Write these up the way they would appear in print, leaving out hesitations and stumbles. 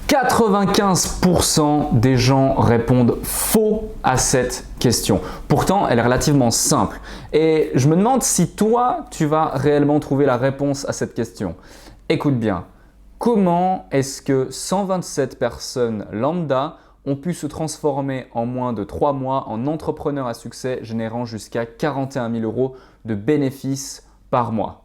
95% des gens répondent faux à cette question. Pourtant, elle est relativement simple. Et je me demande si toi, tu vas réellement trouver la réponse à cette question. Écoute bien, comment est-ce que 127 personnes lambda ont pu se transformer en moins de 3 mois en entrepreneurs à succès générant jusqu'à 41 000 € de bénéfices par mois?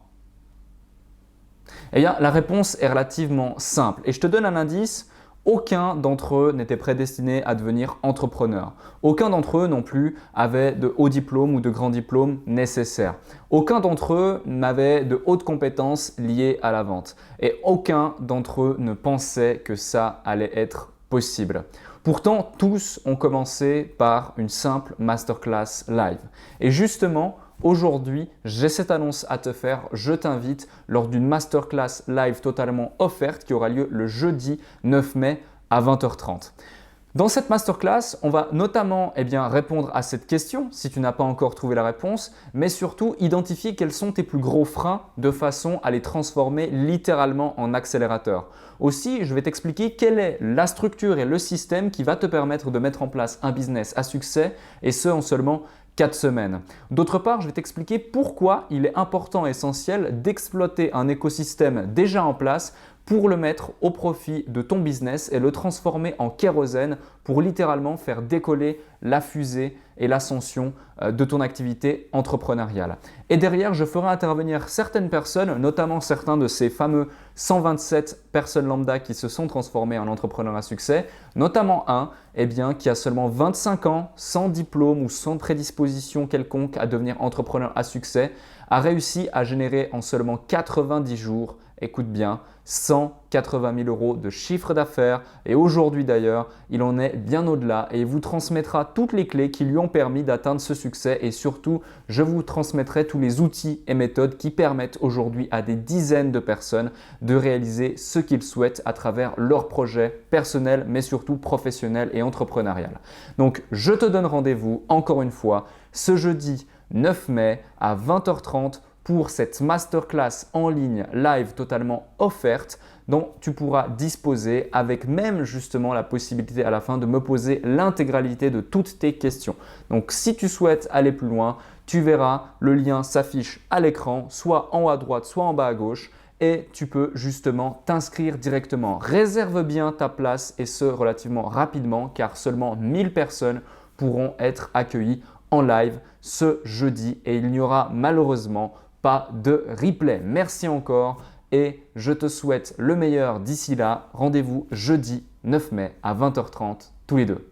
Eh bien, la réponse est relativement simple et je te donne un indice. Aucun d'entre eux n'était prédestiné à devenir entrepreneur. Aucun d'entre eux non plus avait de haut diplôme ou de grand diplôme nécessaire. Aucun d'entre eux n'avait de hautes compétences liées à la vente. Et aucun d'entre eux ne pensait que ça allait être possible. Pourtant, tous ont commencé par une simple masterclass live. Et justement, aujourd'hui, j'ai cette annonce à te faire. Je t'invite lors d'une masterclass live totalement offerte qui aura lieu le jeudi 9 mai à 20h30. Dans cette masterclass, on va notamment répondre à cette question si tu n'as pas encore trouvé la réponse, mais surtout identifier quels sont tes plus gros freins de façon à les transformer littéralement en accélérateur. Aussi, je vais t'expliquer quelle est la structure et le système qui va te permettre de mettre en place un business à succès et ce en seulement 4 semaines. D'autre part, je vais t'expliquer pourquoi il est important et essentiel d'exploiter un écosystème déjà en place pour le mettre au profit de ton business et le transformer en kérosène pour littéralement faire décoller la fusée et l'ascension de ton activité entrepreneuriale. Et derrière, je ferai intervenir certaines personnes, notamment certains de ces fameux 127 personnes lambda qui se sont transformées en entrepreneurs à succès, notamment un qui a seulement 25 ans, sans diplôme ou sans prédisposition quelconque à devenir entrepreneur à succès, a réussi à générer en seulement 90 jours, écoute bien, 180 000 € de chiffre d'affaires et aujourd'hui d'ailleurs, il en est bien au-delà et il vous transmettra toutes les clés qui lui ont permis d'atteindre ce succès et surtout, je vous transmettrai tous les outils et méthodes qui permettent aujourd'hui à des dizaines de personnes de réaliser ce qu'ils souhaitent à travers leurs projets personnels mais surtout professionnels et entrepreneurial. Donc, je te donne rendez-vous encore une fois ce jeudi 9 mai à 20h30 pour cette masterclass en ligne live totalement offerte dont tu pourras disposer avec même justement la possibilité à la fin de me poser l'intégralité de toutes tes questions. Donc si tu souhaites aller plus loin, tu verras le lien s'affiche à l'écran, soit en haut à droite, soit en bas à gauche et tu peux justement t'inscrire directement. Réserve bien ta place et ce relativement rapidement car seulement 1000 personnes pourront être accueillies en live ce jeudi et il n'y aura malheureusement pas de replay. Merci encore et je te souhaite le meilleur d'ici là. Rendez-vous jeudi 9 mai à 20h30 tous les deux.